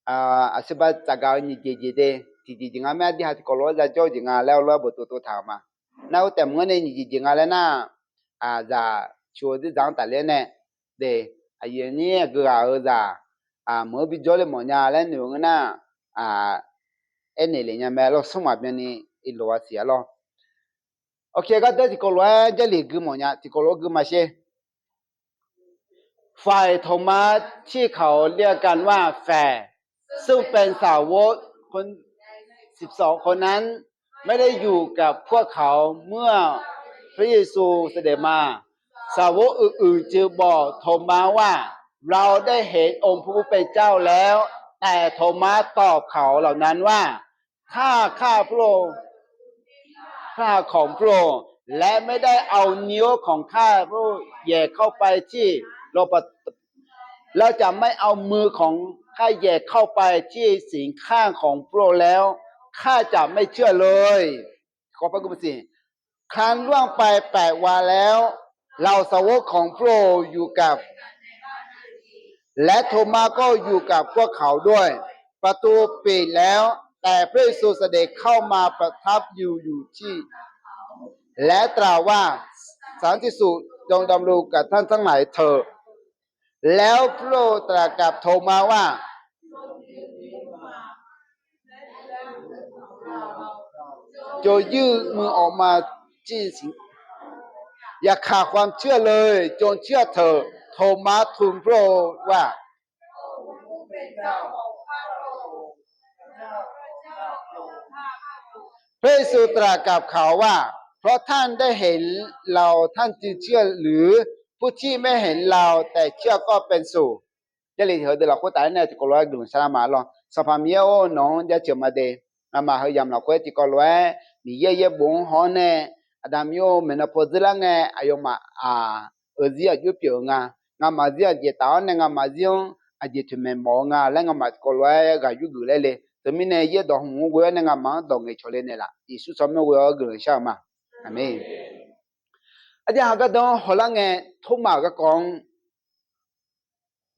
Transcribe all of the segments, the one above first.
อาศิบะจาการนิเจเจเดจีจีจิงาแม่ที่หาที่กลัวจะจ่อจิงาแล้วรอบตัวถามานาแต่เมื่อในนิเจจิงาแล้วน่ะจะชัวร์ที่จังแต่เล่นเนี่ยเดอายุนี้ก็จะเมื่อบิจอลมันยาแล้วหนูน่ะเอ็นเลยเนี่ยแม่เราสมัครเป็นอีโลวาเสียแล้วโอเคก็เดี๋ยวที่กลัวจะหลีกมันยาที่กลัวก็มาเช่ฝ่ายโทมัสที่เขาเรียกกันว่าแฟซึ่งเป็นสาวกคน12คนนั้นไม่ได้อยู่กับพวกเขาเมื่อพระเยซูเสด็จมาสาวกอื่นๆจึงบอกโทมัสว่าเราได้เห็นองค์พระผู้เป็นเจ้าแล้วแต่โทมัสตอบเขาเหล่านั้นว่าข้าพระองค์ข้าของพระองค์และไม่ได้เอานิ้วของข้าพระองค์แย่เข้าไปที่โลปเราจะไม่เอามือของข้าแย่เข้าไปที่สิ่งข้างของพระองค์แล้วข้าจะไม่เชื่อเลยขอพระคุณสิครั้นล่วงไป8 วันแล้วเราสาวกของพระองค์อยู่กับและโทมัสก็อยู่กับพวกเขาด้วยประตูปิดแล้วแต่พระเยซูเสด็จเข้ามาประทับอยู่ที่และตรัสว่าสันติสุขจงดำรงกับท่านทั้งหลายเถิดแล้วพระองค์ตรัสกับโทมัสว่าจงยื่นมือออกมาจี้สิอย่าขาดความเชื่อเลยจงเชื่อเถิดโทมัสทูลพระองค์ว่าพระเยซูตรัสกับเขาว่าเพราะท่านได้เห็นเราท่านจึงเชื่อหรือผู้ที่ไม่เห็นเราแต่เชื่อก็เป็นสุข这里头的老伙带呢，就过来跟上嘛了，上旁边哦，农家就没得，那么后养老伙就过来，你爷不好呢，咱们有没那婆子了呢？哎呦嘛儿子要有病啊，俺妈子要接到呢，俺妈子用接出门忙啊，那俺妈过来个有个来嘞，这边呢也到红过呢，俺妈到给出来呢啦，耶稣上面我要跟上嘛，阿妹，而且那个当后来呢，他妈个讲。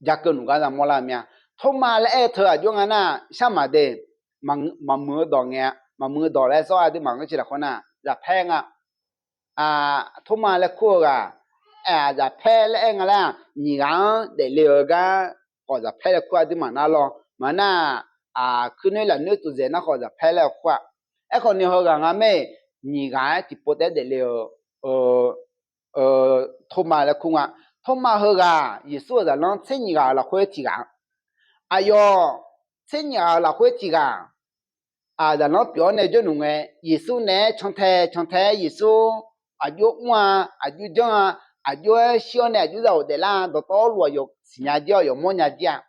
Jakun ga mola mia thoma le e tha jo nga na shama de ma mu do nge ma mu do le so a de ma ngi chi la khona ja phe nga thoma le ko ga ja phe le nga la ni ga de le ga ko ja phe le ko de ma na lo ma na khu ne la ne tu ze na ko ja phe le ko e ko ni ho ga nga me ni ga ti po de le thoma le ku nga通马后个，伊说的让青年个了会提个，哎哟，青年了会提个，然后表呢就弄个，伊说呢长台，伊说就晚就这样，就小呢就绕的啦，到道路有新年节有么年节，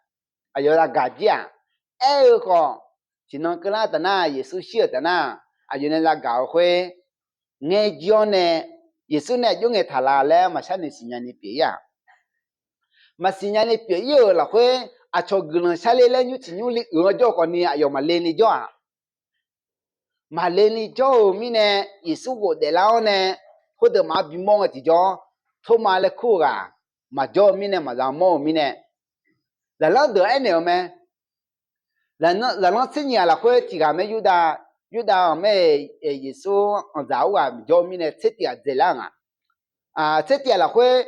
有那个节，哎个，只能跟那的那伊说小的那，有那个会，俺叫呢，伊说呢用个他拉来嘛，像你新年的别呀。Masinya ni pye yo la kwe a cho gulon sale le nyu ti nyu li jo ko ni ayo ma le ni jo a ma le ni jo mi ne yesu go de la ne ko de ma bi mo ti jo tho ma le khu ga ma jo mi ne ma za mo mi ne la de ene me la no sinya la kwe ti ga me yuda me yesu on za wa jo mi ne ti a de la nga ti la kwe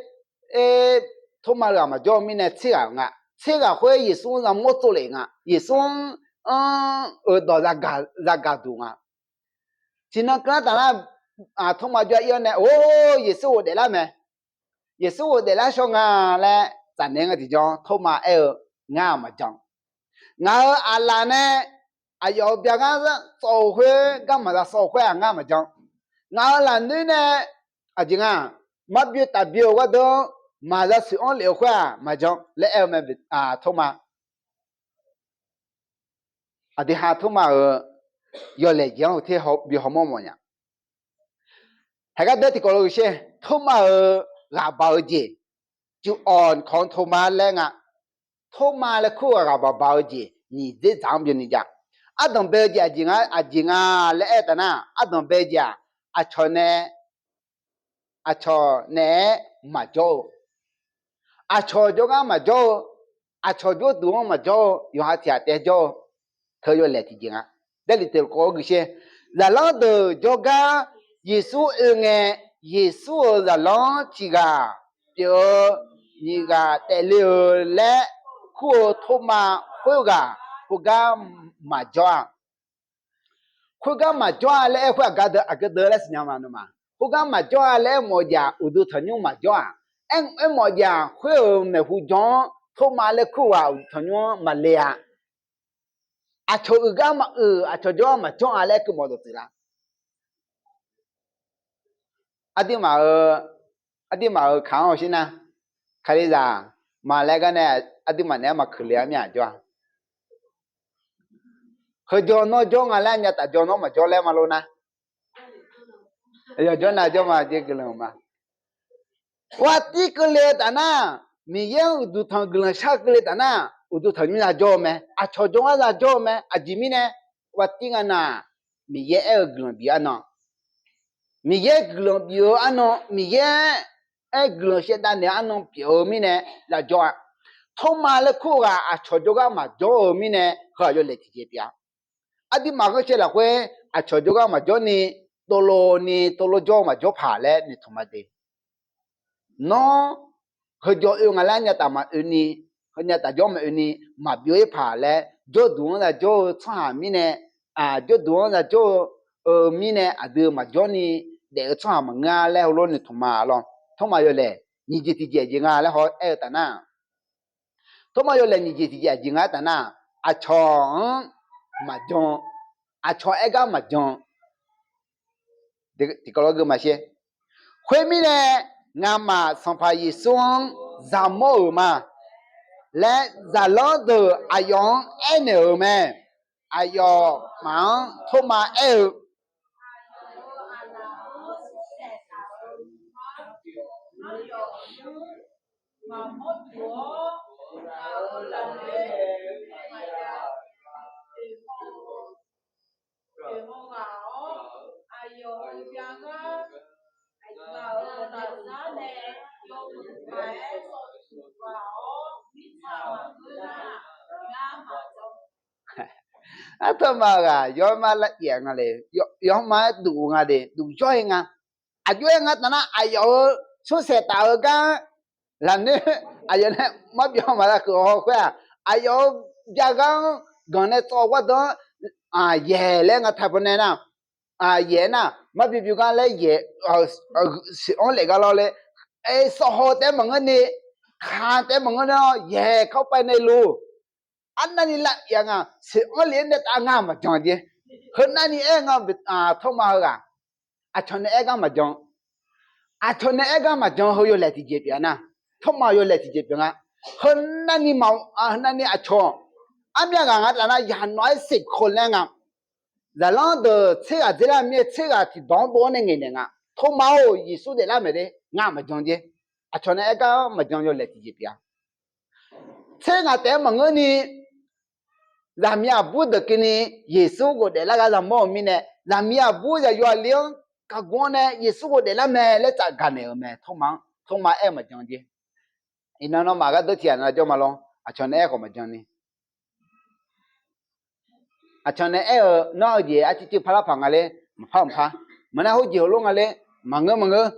托马拉嘛叫明年吃个会耶稣让我做嘞啊，耶稣到那个度啊，今天跟他那托马叫要呢，哦，耶稣我得了没？耶稣我得了说啊嘞，咱那个地方托马俺嘛讲，俺阿拉呢，要别个是烧会干嘛的烧会俺嘛讲，俺阿女呢，今啊，没别代表我都。mà ra sự on liệu khoa mà trong lẽ em mà thông mà thì hà thông mà giờ lẽ giang thì họ bị họ mong nhỉ hay cái đó thì có lối xe thông mà là bao gì chú on con thông mà lẽ ngà thông mà là khu là bao gì nhỉ dễ dàng biến nhỉ đồng bây giờ gì ngà lẽ ta na đồng bây giờ cho nè mà cho cho cho cái mà cho 啊，朝着多嘛着，用下天得着，他就来提醒啊。这里头搞个些，然后的就个耶稣耶稣然后这个就你个带流来，过托嘛会个不个嘛着啊。会干嘛叫啊来会干的啊个得了是娘嘛的嘛？会干嘛叫啊来么家我都他娘嘛叫啊？么家会没会讲，他妈来哭啊，他娘嘛来啊？啊，抽干嘛啊，抽叫嘛叫啊来个么都知啦？看好些呢？看的啥？嘛来个呢？嘛呢嘛可怜面叫啊？和叫那叫啊来人家叫那嘛叫来嘛喽呢？要叫那叫嘛这个了嘛？Wati kele tana, miye udu thang glan sha kele tana, udu thang mi na jo me, a cho jo na jo me, a jimi ne, wati ngana, miye e glan bi ana. Miye glan bi ano, miye e glan she da ne ano pi o mi ne la jo. Thoma le ko ga a cho jo ga ma jo mi ne, ha yo le ti je pia. Adi ma ga che la kwe, a cho jo ga ma jo ni tolo jo ma jo pha le ni thoma de. No, kerja yang lainnya tak ini, hanya tak jom ini, mabioi pale, jo dua la jo cah mine, jo dua la jo mine ada majoni, de cah mengale ulun itu thoma yo le, ni jadi jadi ngale ho tanah, thoma yo le ni jadi jadi ngale tanah, achong majon, achong ega majon, di kalau masih, kue mine ngama sampai Yesus zamo ma le zalo de ayong ene me ayo ma thoma thoma ga yo ma la yang ale yo ma du nga de du joy nga ayo nga tana ayo su se ta ga la ne ayo ne ma byo ma la ko ho kwa ayo ja ga gane to wa do ye le nga tha ne na ye na ma bi bi ga le ye on le ga lo le so ho te ma nga ni kha te ma nga no ye เข้าไปในรู anh nani la yang si oli ne ta nga ma jong je hun nani e nga thong ma ga a chon ne e ga ma jong a chon ne e ga ma jong ho yo le ti je pya na thong ma yo le ti je pya nga hun nani ma nani a chon a mya ga nga ta na ya noi sit khon le nga la long de che ga je la mye che ga ti dong bo ne nge ne nga thong ma ho yi su de la me de nga ma jong je a chon ne e ga ma jong yo le ti je pya che nga te ma ngo ni làm nhà bố được cái này Giêsu của để là cái làm mồm mình này làm nhà bố giờ yo liang cái quan này Giêsu của để là mẹ lấy trả cái này mẹ thông mà em mà chẳng gì ina nó mà cái đứa trẻ nó cho mà lo à cho nên em mà chẳng đi à cho nên em nó gì à chỉ phá phẳng cái phá mà nó hỗ trợ luôn cái mà ngơ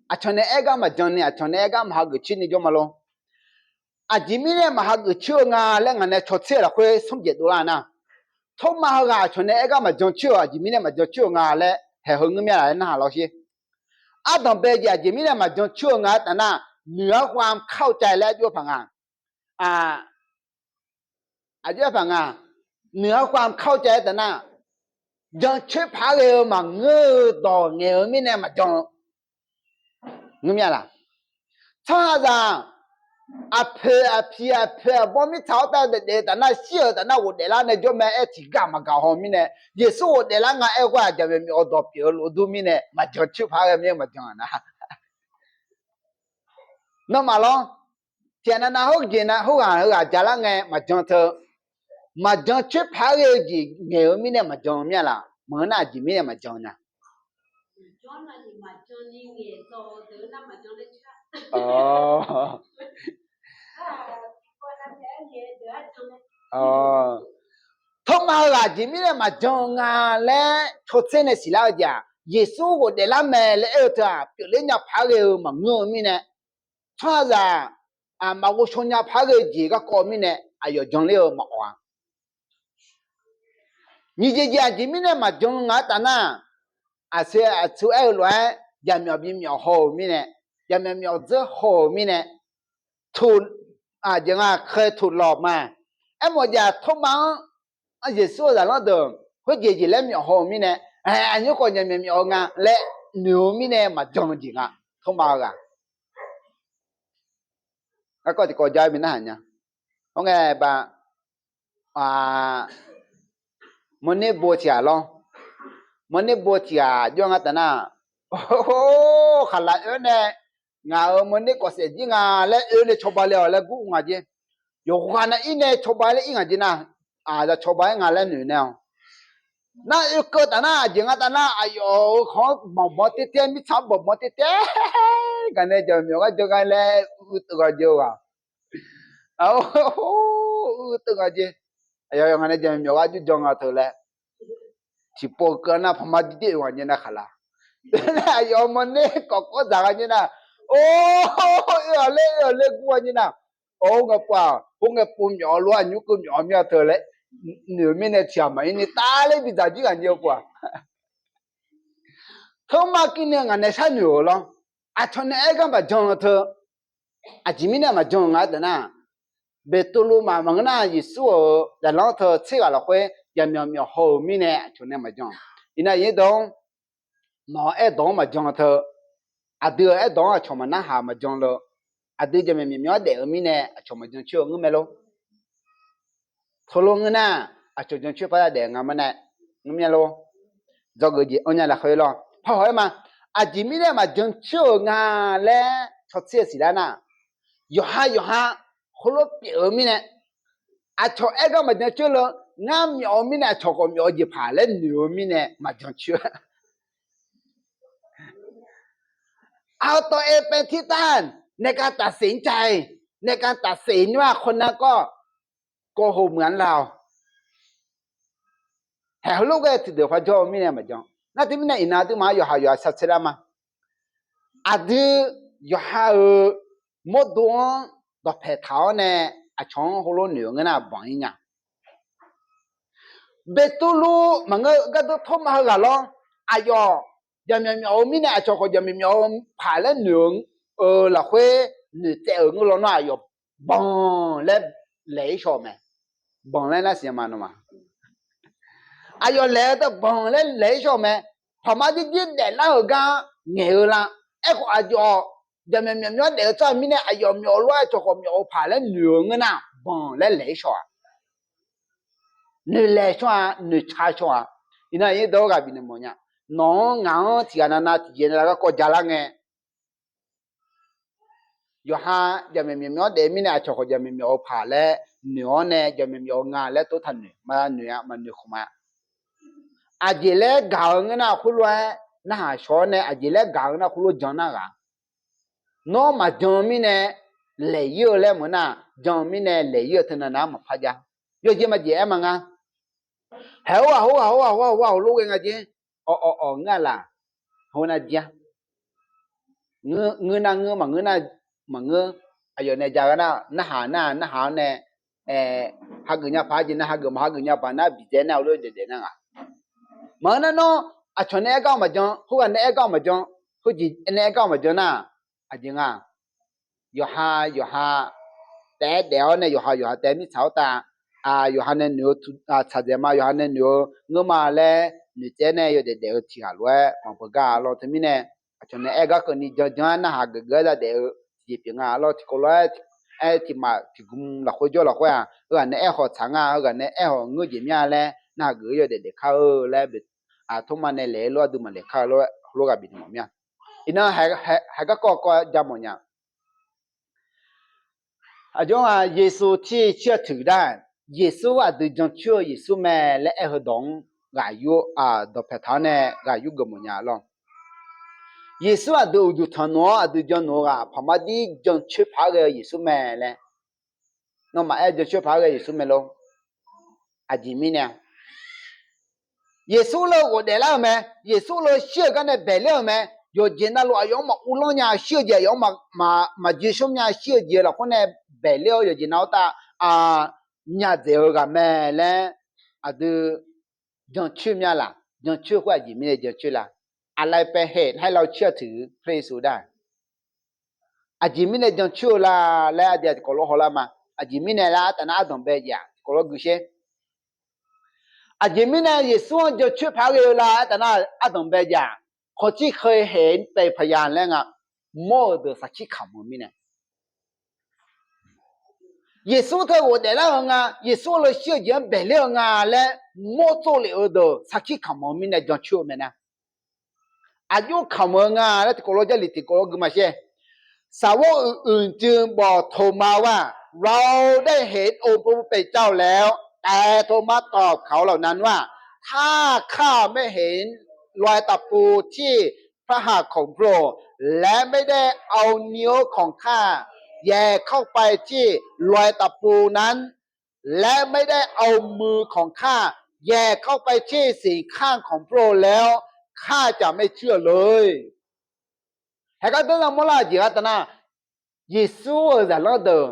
à cho nên em mà chẳng đi à cho nên em mà học cái chuyện này cho mà lo à chỉ mình mà học cái chuyện nga lên cái này cho xe là phải xong việc đó na thông mà học cái chuyện này cái mà trong chuyện à chỉ mình mà trong chuyện nga lên hệ hướng cái này là lao xí à đồng bây giờ chỉ mình mà trong chuyện nga ta na nửaความเข้าใจแล้วด้วยพังด้วยพังเหนือความเข้าใจแต่นะยังเชื่อพาเลยมาเงือต่อเงี้ยไม่แน่มาจงเงี้ยล่ะถ้าจะ à phê bom mi cháo ta để ta na xia ta na wo để la ne jo me e ti ga ma ga ho mi ne ye su wo để la nga e kwa ja me mi o do pi lo du mi ne ma jo chu pha ga mi ma jo na no ma lo tian na ho ji na ho ga ja la nge ma jo tho ma jo chu pha ga ji nge mi ne ma jo mi la mo na ji mi ne ma jo na oh 哦，他妈个前面嘛讲啊嘞，出生的时候讲，耶稣我的那么嘞儿子啊，别人家拍个嘛我们呢，他是啊嘛我从家拍个几个高面呢，哎呦讲了嘛啊，你这讲前面嘛讲啊的呢，啊是啊出爱乱，也苗比苗好面呢，也苗子好面呢，土啊讲啊开土老嘛。哎，我家他妈啊，也说了那的，会姐姐来苗好米呢？哎，你讲人苗啊，来牛米呢嘛种地啊，他妈个，那个国家边那呢？我个把啊，门内波起咯，门内波起啊，用啊等啊，哦，好了，呢，我门内国设计啊，来呢抽不了，来古啊姐，有话呢，一呢抽不了，一啊姐呢，啊，这抽不了来女呢。那有个的那，人家的那，哎呦，好毛爹爹，咪炒毛爹爹，个呢就苗个就个嘞，这个就啊，哦，这个就，哎呦，个呢就苗个就种啊头嘞，去包个那旁边的地方就那好了，哎呦，么呢，个咋个就那，哦，要嘞，过就那，哦，我不苗乱，你个苗头嘞。你们的钱嘛，你打了比咋就感觉不？他妈今年俺那啥牛了，啊，从那爱干把种了头，啊，前面那嘛种啊的呢，别多路嘛，忙那一说，然后头吃完了会，也苗后面呢，从那嘛种，因那一种，毛爱动嘛种了头，啊，对爱动啊，从嘛那下嘛种了，啊，对这苗的后面呢，从嘛种去我们喽。Tolong na à cho cho para để ngam na ngam nya lo do go ji onya la khoi lo ho ho ma à ji mi le ma jong cho nga le cho che si la na yo ha ho lo pi o mi ne à cho e ga ma cho lo nga myo mi ne cho ko myo ji pha le nyu mi ne ma jong choเอาตัวเองเป็นที่ตั้งในการตัดสินใจในการตัดสินว่าคนนั้นก็โกหกเหมือนเรา还好，个这的话叫明年嘛讲，那这边呢，那都嘛要杀起来嘛，啊的要还没多到排头呢，啊长好多牛个那帮一样，别多路么个都他妈个咯，哎哟，要明年做个要排了牛，了会你在我老那要帮来上面，帮来那些嘛的嘛。哎呦，来的帮来上面，他妈的一来那个牛啦，哎个哎呦，人们苗来在面呢，哎呦苗来做个苗爬来牛个呐，帮来上，你来上你查上，你那一到个边的么样？农行提那提那个国家啦个，有哈人们苗在面呢，做个人们苗爬来牛呢，人们苗牙来都他牛，嘛牛啊嘛牛嘛。อาจจะเล่กาวเงินนะคุณว่าน่าชอบเนี่ยอาจจะเล่กาวเงินนะคุณรู้จักนะกันน้องมาจอมีเนี่ยเลยเยอะเลยมั้งนะจอมีเนี่ยเลยเยอะถึงนั้นมาพัดยาเยอะจริงมาเจ๊มั้งอ่ะเฮ้ยลูกเองอ่ะเจ๊อ๋องั้นล่ะหัวหน้าเจ๊เงินนะเงินมาเงินนะมาเงินอายุเนี่ยจากนั้นน่าหาเนี่ยหากเงินพัดจีน่าหากเงินพัดน่าบิดเนี่ยเอาเลยเด็ดๆนะ mà nó à cho nên cái mà cho không phải cái mà cho không chỉ cái mà cho na à chứ à yo ha để này yo ha để mi cháo ta à yo ha nên nhiều à chả gì mà yo ha nên nhiều ngơ mà lẽ như thế này yo để chỉ hà luôn mà bữa cả lo thế mi này à cho nên cái này cho na ha cái là để chỉ tiếng à lo thì có lo thì mà thì cũng là khối cho là khối à cái này họ chẳng à cái này họ ngơ gì nha lẽ na gửi yo để khao lẽ à thông mà này lẽ lo đừng mà lẽ khao lo gặp bị mồm nha, ina hay có jam mồm nha, à giống à Giêsu chỉ chưa thử đan, Giêsu à từ trong chưa Giêsu mà lẽ ở đông gà yu à đọc phải thằng này gà yu gồm mồm nha lo, Giêsu à từ thằng nó à từ trong nó à, phải mà đi trong chưa phá cái Giêsu mà lẽ, nó mà ở trong chưa phá cái Giêsu mà lo, 阿吉米呢？耶稣了我得了没？耶稣了血干的白了没？有见到了要么乌龙呀血节，要么接受呀血节了，后呢白了有见到的啊，伢子个没嘞，啊都讲去咩啦？讲去话吉米的讲去啦，阿来白黑ให้เราเชื่อถือพระเยซูได้อาจิมิเนี่ยจังชั่วละแล้วอาจจะก็รู้หัวละมาอาจิมิเนี่ยละแต่น่าต้องเบียก็รู้กุเชอาจิมิเนี่ยยิสุจะช่วยพาเวลาแต่น่าต้องเบียคนที่เคยเห็นเป็นพยานแล้วอ่ะโม่เดือดสักชิขำมิเนี่ยยิสุเธอ我ได้แล้วอ่ะยิสุเราเชื่อยังเบลล์อ่ะแล้วโม่ตัวเลยเดือดสักชิขำมิเนี่ยจังชั่วมั้ยนะอายุขำอ่ะแล้วก็รู้จะลิติก็รู้กุมาเช่สาวกอื่นจึงบอกโทมาว่าเราได้เห็นองค์พระผู้เป็นเจ้าแล้วแต่โทมาตอบเขาเหล่านั้นว่าถ้าข้าไม่เห็นรอยตะปูที่พระหัตถ์ของพระองค์และไม่ได้เอานิ้วของข้าแย่เข้าไปที่รอยตะปูนั้นและไม่ได้เอามือของข้าแย่เข้าไปที่สีข้างของพระองค์แล้วข้าจะไม่เชื่อเลยให้กันตัวนั้นมั่วละจีกันนะยิสุจะเล่าเดิม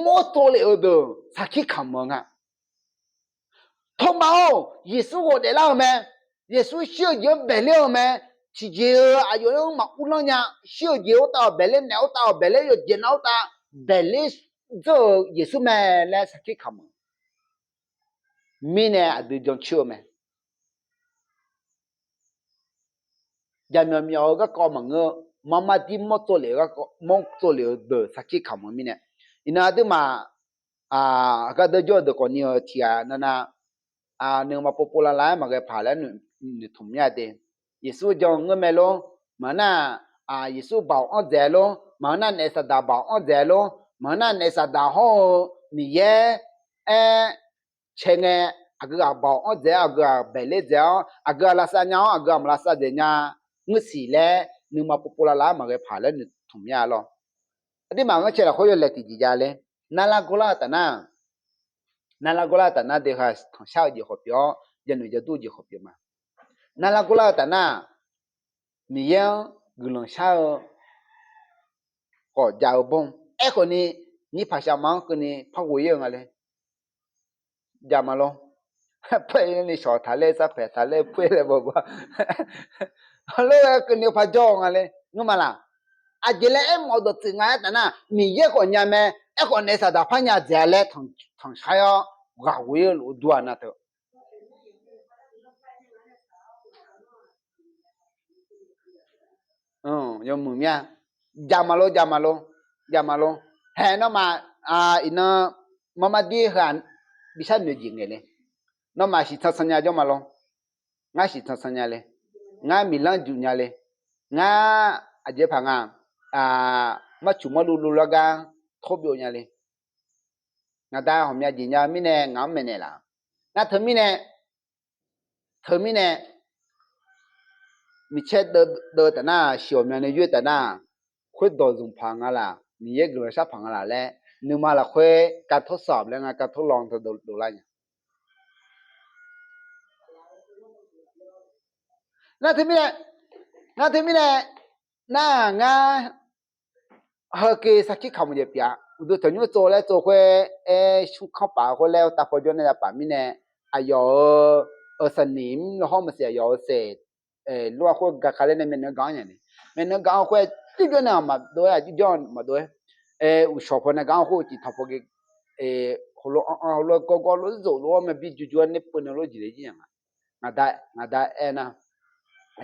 มั่วตัวเลยเดิมสักขี้ขำมึงอ่ะทำไมยิสุก็ได้เล่าไหมยิสุเชื่อเยอะแบบเล่าไหมที่เจออายุยังมาอุ่นเนี่ยเชื่อเยอะต่อแบบเล่นแนวต่อแบบเล่นอยู่เจนเอาต่อแบบเล่นจะยิสุแม่และสักขี้ขำมึงมีเนี่ยอดีตจงเชื่อไหมยันมีเอาก็กอมังเงอมามาที่มั่วตัวเลยก็มั่วตัวเลยเดือสักขี้ขำมึงมีเนี่ยอินาดูมาก็เดี๋ยวเดี๋ยวก่อนเนี่ยที่นั่นนะเนี่ยมาปุ๊บละลายมาเก็บผ่านแล้วเนี่ยทุ่มยาเดยิสุจงเงินไม่ลงมันน่ะยิสุบ่าวอ้อเจลงมันน่ะเนสดาบ่าวอ้อเจลงมันน่ะเนสดาห้องมีเย่เชงเงอากาบ่าวอ้อเจอากาเบลเจอากาลาซาญาอากามลาซาเจญางึสีแลเนี่ยมาปุ๊บละลายมาเก็บผ่านแล้วเนี่ยทุ่มยาลงอันนี้มาเงเชลเขาอยู่เล็กที่จีจาเลยนั่นละกุลาแต่น่ะนั่นละกุลาแต่น่ะเดี๋ยวของชาวจีขบย้อยันหนูจะดูจีขบย้อมานั่นละกุลาแต่น่ะมีเยอะกุลงชาวก็ยาวบงคนนี้นี่ภาษามังคนนี้พักหัวเยอะอะไรยามาลงเพื่อนนี่ชอบทะเลสักแผลทะเลเพื่อนเลยบอกว่าแล้วคนนี้พักจ้องอะไรงั้นมาละอาจจะเล่นหมดตัวงานแต่น่ะมีเยอะคนยังไม่คนนี้สัตว์พันยาเจริญทั้งชายก็หัวเยอะดูอันนั้นเถอะยังมึงเนี่ยยามาลเห็นน้องมาอินมามาดีกันบิชาหนูจริงเลยน้องมาสิทัศน์ยาจอมาลงง่ายสิทัศน์ยาเลยง่ายมิลันจุนยาเลยง่ายอาจจะพังมาชุมาลูละกันทบอยู่ยาเลยง่ายได้ผมยาจินยามิเน่ง่ายไม่เน่ละง่ายเธอมิเน่มีเช็ดเดินแต่หน้าเฉียวมันในยืดแต่หน้าคุยโดนจุงพังอะไรมีเยอะเกินชอบพังอะไรแล้วนึกมาละคุยการทดสอบแล้วไงการทดลองเธอดูอะไรเนี่ยน่าที่ไม่ได้น่างาเฮกสักที่เขาไม่ได้เปียดูถึงยูโจแล้วโจคุยชุกเข้าป่าคุยแล้วตาพอจนในป่ามิเน่อายสนิมแล้วห้องมันเสียยอเสร็จรู้ว่าคุยกับใครเนี่ยมันเนื้อก้อนอย่างนี้มันเนื้อก้อนคุยที่จวนมาด้วยที่จวนมาด้วยอุชอพนักก้อนคุยที่ทับพวกฮัลโหลก็รู้สึกว่ามันบิดจวนเนี่ยปุ่นรู้จีเลยจีอย่างงาได้นะ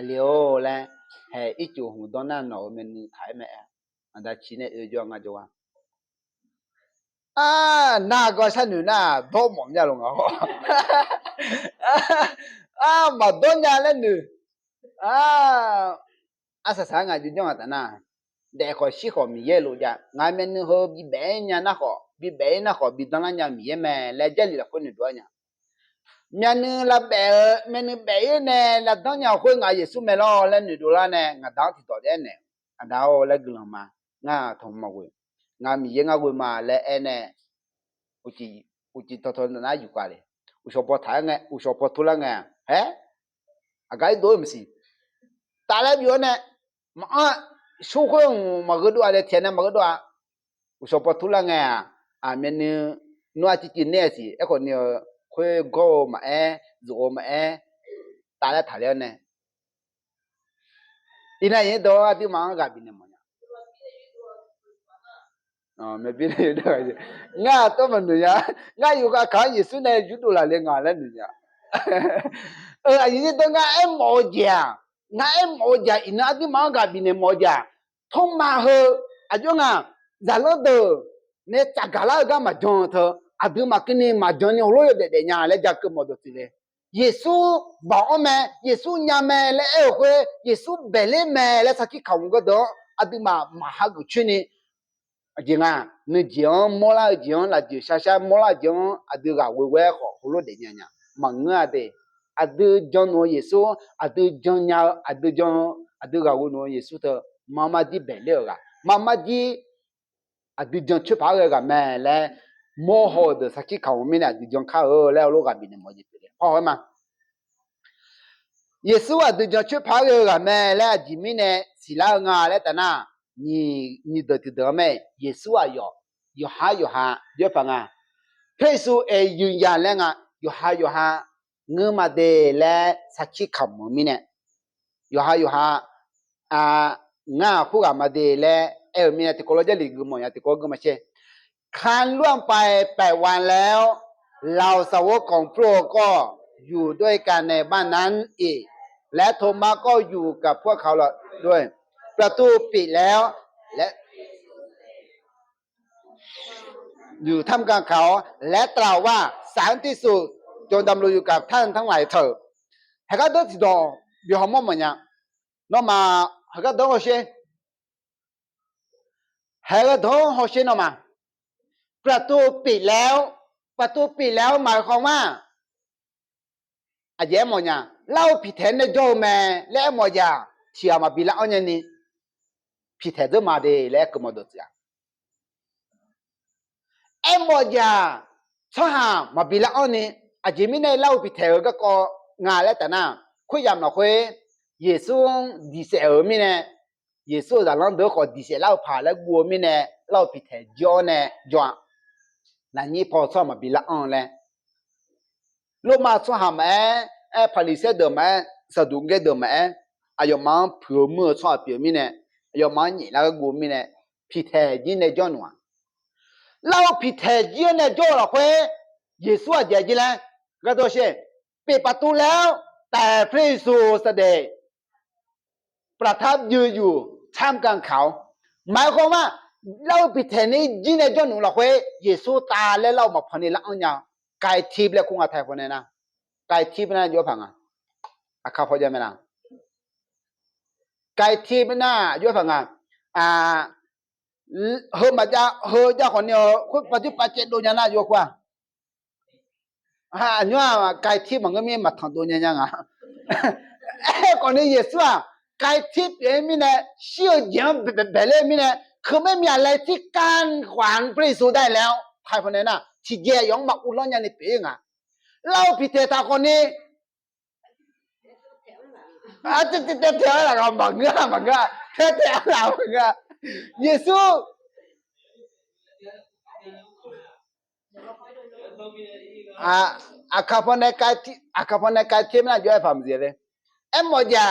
เลี้ยวแล้วอีจูหูตอนนั้นเนาะมันถ่ายแม่งาได้ชี้เนี่ยจวนงาจวนน่าก็ฉันอยู่น่าโดนหมอมยาลงอ่ะมาโดนยาเล่นหนึ่งสักงานจุดยอดแต่น่ะเด็กเขาชี้เขามีเยอะรู้จักงานมันเขาบีเบย์เนี่ยนะเขาบีเบย์นะเขาบีตอนนั้นยังมีเยอะแม่แล้วเจริญคนอื่นด้วยเนี่ยมันละเบย์มันเบย์เนี่ยละตอนนี้คนงานยิ่งสุ่มแล้วเล่นดูแลเนี่ยงานดาวที่ต่อเดือนเนี่ยดาวเล็กลงมางานทำมาเว้ยงานมีเยอะงานเว้ยมาแล้วเนี่ย โอเค u chỉ thọ thọ na yu qua đấy u shop thả nghe u shop thu la nghe hả à cái đôi mà gì ta lại biểu nè mà số không mà cái đôi này tiền mà cái đôi u shop thu la nghe à mình nuôi chỉ nè gì ấy còn nhiều khơi go mà rồi mà ta lại thả lên nè ina yin do ati ma ga bi ne mo nya me bi ne do nga to ma nu ya nga yu ga ka yi su ne ju do la le nga le nu ya a yin do nga mo ja nga mo ja ina ati ma ga bi ne mo ja thong ma he a jo nga za lo do ne cha ga la ga ma jon tho a bi ma kini ma jon ni lo yo de nya le ja ke mo do ti le Yesu bảo mẹ Yesu nhà mẹ lẽ ở quê Yesu bể lên mẹ lẽ sao khi không có đó à đi mà hai cái chuyện này gì à người giang mua la giang là gì sa mua la giang à đi gặp quê họ họ lo để nhà nhà mà người à đi giang nói Yesu à đi giang nhà à đi gặp quê nói Yesu thôi mama đi bể lên à mama đi à đi giang chụp phá cái mẹ lẽ mua hồ được sao khi không mình à đi giang khá ở lẽ lo gặp mình mua gì vậy hỏi mà Yesu a de jan chue pa ge ga me la ji mi ne si la nga le ta na ni de ti de me Yesu a yo ha yo pa nga phe su e yun ya le nga yo ha nge ma de le sa chi kham mi ne yo ha a nga fu ga ma de le e mi ne ti ko lo je li gu mo ya ti ko gu ma che kan luang pai pai wanแล้วเราสาวกของพระองค์ก็อยู่ด้วยกันในบ้านนั้นอีกและโทมัสก็อยู่กับพวกเขาด้วยประตูปิดแล้วและอยู่ท่ามกลางเขาและกล่าวว่าสันติสุขจงดำรงอยู่กับท่านทั้งหลายเถิดให้เขาได้ติดต่อเดี๋ยวเขาไม่เหมือนยังน้องมาให้เขาได้หัวเชนให้เขาได้หัวเชนน้องมาประตูปิดแล้วหมายความว่าอาเยมเนี่ยเล่าผิดแทนในโจแม่และมอยาเทียมาบิลาอันนี้ผิดแทนจะมาเดและก็มาดูจ้ะมอยาช่างมาบิลาอันนี้อาเยมินเล่าผิดแทนก็งานแล้วแต่น่ะคุยยามหน่อยเยซูดิเซอร์มิเนี่ยเยซูจะลองดูขอดิเซเล่าผ่าแล้วกัวมิเนี่ยเล่าผิดแทนจอเนี่ยจวนนั่นนี่พอช่างมาบิลาอันเลยลูกมาช่างแม่พาลิเซเดอร์แม่สะดุ้งเดอร์แม่อายมันเผื่อมือช่างเปี่ยมิเนี่ยอายมันนี่แล้วกัวมิเนี่ยผิดแทนยินในจวนว่ะเล่าผิดแทนยินในจวนหรอเว้ยเยซูอาจจะยินแล้วก็ตัวเช่ปิดประตูแล้วแต่พระเยซูเสด็จประทับยืนอยู่ท่ามกลางเขาหมายความว่าเราผิดแทนนี้ยินในจวนหนูหรอเว้ยเยซูตาและเรามาพนิละอันยังไก่ทิพย์และคงอาไทยคนนี้นะไก่ทิพย์น่ะยกผังอ่ะข้าพเจ้าไม่นะไก่ทิพย์น่ะยกผังเฮมาจ้าเฮจ้าคนนี้คุณปัจจุบันเจ็ดโดนยันน่ะยกว่าเนี่ยไก่ทิพย์มันก็มีมาทางโดนยันยังคนนี้เยซูไก่ทิพย์เองมีเนี่ยเชื่อยังแบบเลยมีเนี่ยคือไม่มีอะไรที่การขวานพระเยซูได้แล้วไทยคนนี้น่ะที่เจียงมาอุลอนยันในปีงเล่าพิเศษคนนี้จะเท่าไหร่กันบังเกอเท่าไหร่บังเกอเยซูข้าพเจ้าไก่ที่มันจะฟังสิเลยมอจ้า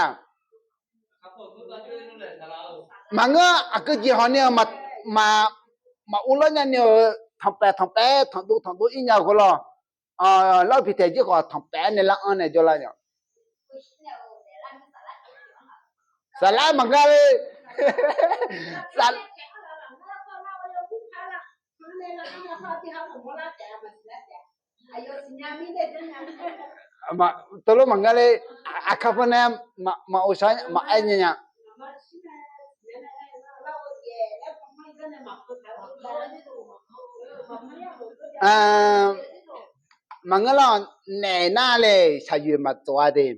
มังก็จีฮอนเนี่ยมาอุลอนยันเนี่ยทำแปะทำดูอีกอย่างก็รอเล่าพิเศษจีก็ทำแปะเนี่ยละอันเนี่ยจะละเนี่ยสลายมังกรเลยสลมาตลอดมังกรเลยข้าพเจ้ามาอุษามาไอ้เนี่ยมังกรแน่น่าเลยชายยืมมาตัวเดิม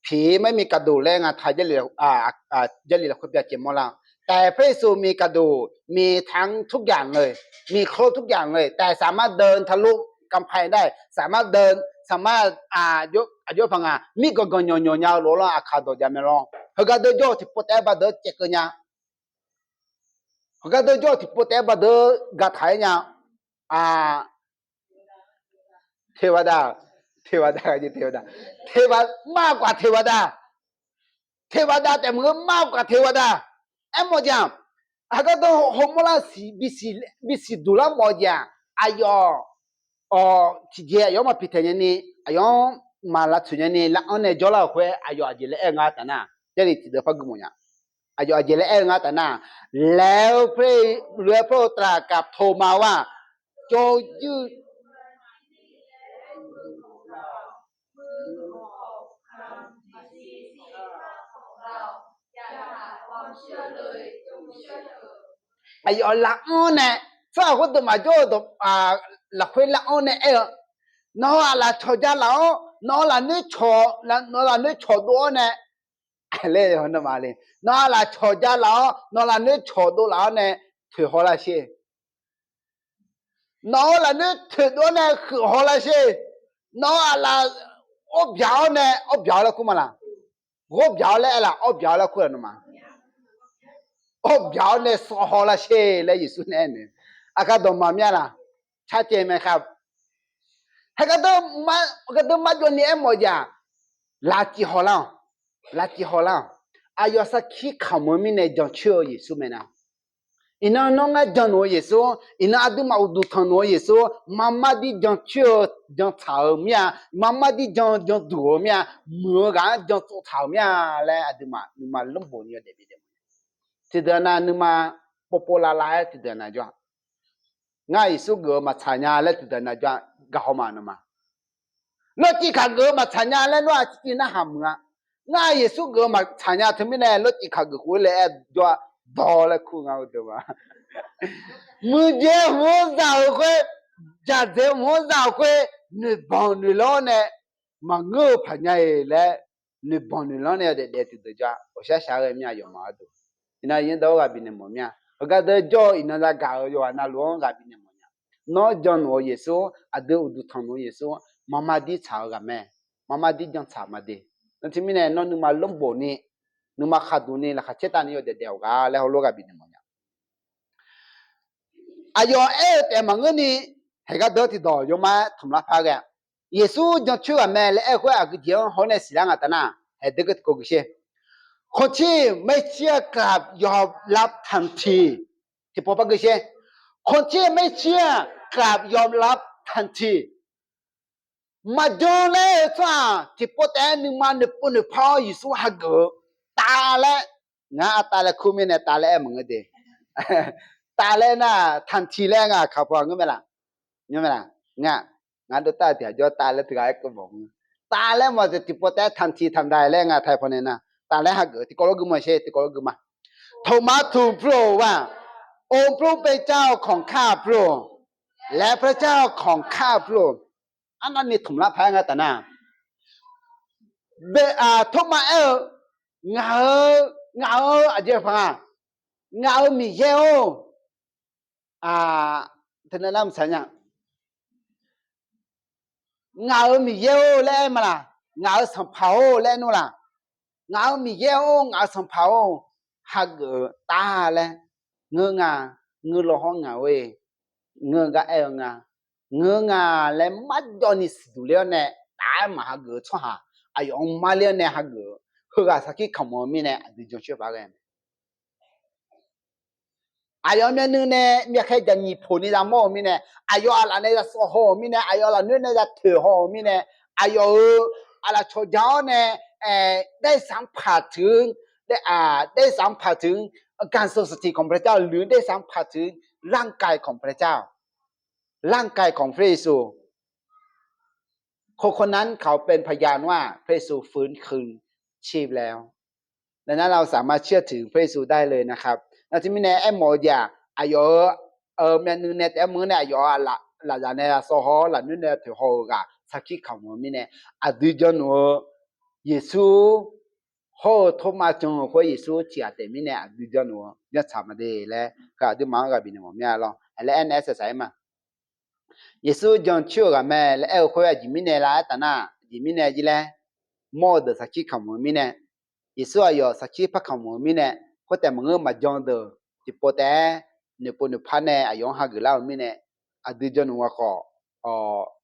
ผีไม่มีกระดูกแรงทายเจริญเจริญคนเดียวเจ็บหมดละ แต่พระเยซูมีกระดูกมีทั้งทุกอย่างเลยมีครบทุกอย่างเลยแต่สามารถเดินทะลุกำแพงได้สามารถเดินสามารถยกพังมีกกญญญาโลลอาคาโดจามรองฮกาโดโยที่ปตเอบาเดเจกญาฮกาโดโยที่ปตเอบาเดกาไทญาเทวดาเทวดาจีเทวดาเทวดามากกว่าเทวดาเทวดาแต่มึงมากกว่าเทวดาเอ็มโมจังฮกาโดโฮโมลาสีบิสิดูลาโมจังอายอที่เจียยอมาพิเทญนี่อายอมาลาทุญนี่ละอันเนจอลาเควอายอจิเลเองาตนะเจริติเดฟักมุญญาอายอจิเลเองาตนะแล้วเพลเรือพระตรากับโทมาว่าโจยืไอ้ยอละอ้อนเนี่ยถ้าคนตัวมาโจตัวละคุยละอ้อนเนี่ยน้อละชอจาละน้อละนึกชอละน้อละนึกชอตัวเนี่ยอะไรหันมาเลยน้อละชอจาละน้อละนึกชอตัวละเนี่ยถือหัวละเชน้อละนึกถือตัวเนี่ยคือหัวละเชน้อละอบยาวเนี่ยอบยาวละกูมาละอบยาวเลยละอบยาวละกูละมาอบยาวเนี่ยสหัวละเชเลยยิสุเนี่ยอากาศดมาเมียละชัดเจนไหมครับให้ก็ต้องมาจนเนี่ยหมดจ้ะลาจิฮอลังอายอสักขี้ขโมยมิเนี่ยจังเชื่อยิสุเมนะอินาน้องจังโนยิสุอินาอดุมาอุดุทันโนยิสุมาม่าดิจังเชื่อจังเท้าเมียมาม่าดิจังดูเมียมือกันจังตัวเท้าเมียแล้วอดุมาลุ่มบนอยู่เด็ดที่เดินน่ะนึมาปอปลาลายที่เดินน่ะจ้ะง่ายสุดก็มาชัญญาแล้วที่เดินน่ะจ้ะก็หอมานะมาแล้วที่ข้าก็มาชัญญาแล้วว่าที่น่ะหำง่ายสุดก็มาชัญญาทำไมเนี่ยแล้วที่ข้าก็คุยแล้วจ้ะดอลคู่เงาตัวมามึงเจ้าหัวสาวคุยจัดเจ้าหัวสาวคุยนึกบ้านนึกล้อเนี่ยมาเงือบพันยัยแล้วนึกบ้านนึกล้อเนี่ยเด็ดที่ตัวจ้ะโอ้ใช่ชาวเอ็มยาอยู่มาดูอินายินดาวกับบินเมอมีโอกาสเดจออินาจาก่าวอยู่อันนั้นล้วนกับบินเมอมีน้อจอนโอเยซูอเดอุดุทันโอเยซูมามาดีชาวกับแม่มามาดีจังชาวมาดีนั่นที่มีเนี่ยน้อนึกมาล้มโบนี่นึกมาขัดดูนี่ละขัดเชตานี่อยู่เดียวกันแล้วเขาล้วนกับบินเมอมีอายอแต่มังเงินี่ให้ก็เดที่ดอยมาทำละพากันเยซูจังช่วยแม่และคุยกับเดียวเขาเนี่ยสิลังอัตนาให้เด็กก็กุเชคนที่ไม่เชื่อกลับยอมรับทันทีที่พอปากเชคนที่ไม่เชื่อกลับยอมรับทันทีมาดูเลยฟ้าที่พอแต่หนึ่งมาหนึ่งปุ่นพอยิสุฮักตาและงาตาและคุมิเนี่ยตาและมึงเดตาและน่ะทันทีแล้วงาขับพองี้ไหมล่ะงาดูตาเดี๋ยวจอตาและถึงไอ้ก็บอกตาและมันจะที่พอแต่ทันทีทำได้แล้วงาไทยพอเนี่ยนะตาและฮักที่กอลกุมาเช่ที่กอลกุมาโทมาทูโปรว่าองค์พระเป็นเจ้าของข้าพระองค์และพระเจ้าของข้าพระองค์อันนั้นนี่ถุมละแพงแต่น่ะโทมาเงาอะไรฟังเงามีเยโอท่านนั้นสัญญาเงามีเยโอแล้วมาล่ะเงาสัมภาโอแล้วนู่นล่ะเงามีเยโอเงาสัมภาโอฮักตาแล้วเงื้อห้องเงาเว้เงื้อกะงาเงื้องาและมัดจอนิสดูเลี้ยเนี่ยตายมาฮักช่วงไอ้องมาเลี้ยเนี่ยฮักคือกาสักกี่ขโมยมีเนี่ยดิจงช่วยบ้างไอ้ยอมเนี่ยมีแค่จะมีผลในสมองมีเนี่ยไอ้ยออะไรเนี่ยจะสอบมีเนี่ยไอ้ยออะไรเนี่ยจะถือหอมีเนี่ยไอ้ยออะไรชดเชยเนี่ยได้สัมผัสถึงได้สัมผัสถึงการทรงสถิตของพระเจ้าหรือได้สัมผัสถึงร่างกายของพระเจ้าร่างกายของพระเยซูคนนั้นเขาเป็นพยานว่าพระเยซูฟื้นคืนชีพแล้วดังนั้นเราสามารถเชื่อถือพระเยซูได้เลยนะครับแล้วที่มีในโมเดียอายแม่นึงเนี่ยแต่มือเนี่ยอละจานเนี่ยสหละนึงเนี่ยถือหัวกะสักที่เขามือมีเนี่ยอดีตจนเยซู hô thô mà chung hô Giêsu chia để mi nè đi cho nó nhất chả mà đi lẽ cả đi mang cái bên nó mẹ lo lẽ anh exercise mà Giêsu John chưa cái mẹ lẽ ở khối gì mi nè là ta na gì mi nè gì lẽ mua được sắc chỉ không mi nè Giêsu ayo sắc chỉ bắt không mi nè có thể mà John được thì bố té nếu bố nếu phán nè ayo ha gửi lao mi nè đi cho nó có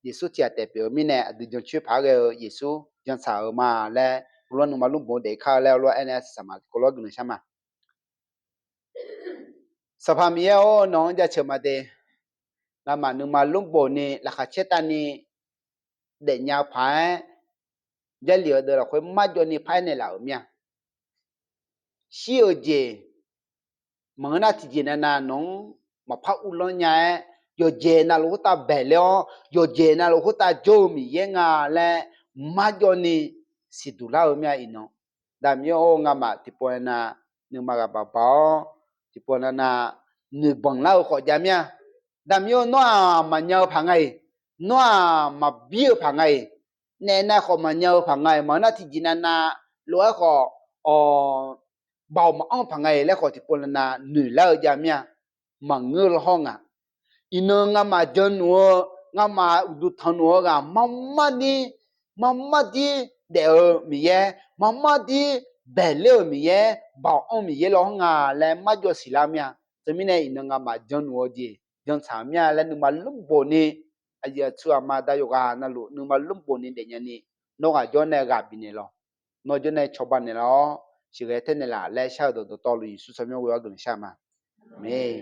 Giêsu chia để biểu mi nè đi cho chưa phá cái Giêsu John sao mà lẽ luôn mà lúc bố để khai lẽ luôn anh sama có lo gửi samaสภาพมีเอาน้องจะเชื่อมาเดงามานึงมาลุ่มโบนี่ราคาเชตานี่เดียยาวพายจะเหลือเดี๋ยวเราค่อยมาจนี่พายในเหล่าเมียชีโอเจมังนาที่เจนานาน้องมาพักอุลอนยาโยเจนาลูกตาเบลล์โยเจนาลูกตาโจมีเยงาและมาจนี่สิดูเหล่าเมียอินน้องดามยองามาที่ปอยนานึงมากับบ่าวที่ปอยนานึกบังเหล่าขอจามี đam yêu nó mà nhờ phẳng ngày nó mà biểu phẳng ngày nên là họ mà nhờ phẳng ngày mà nó thì chỉ là lúa họ bảo mà ông phẳng ngày là họ chỉ còn là nửa lâu ra mía mà ngư là hong à ino nga mà dân nuo nga mà du thằng nuo ga mama đi để ở mi ye mama đi bể leo mi ye bảo ông mi ye lo hong à là mà cho xí la mía cho mình này ino nga mà dân nuo gì dân xã mía là nung mà lúc bồn ni ai giờ chua mà đã yoga na lu nung mà lúc bồn ni để nhani nó ga cho này ga bì lo nó cho này cho bạn này lo chỉ cái thế này là lẽ sao đồ to lì su sắm nhau gần sao mà mê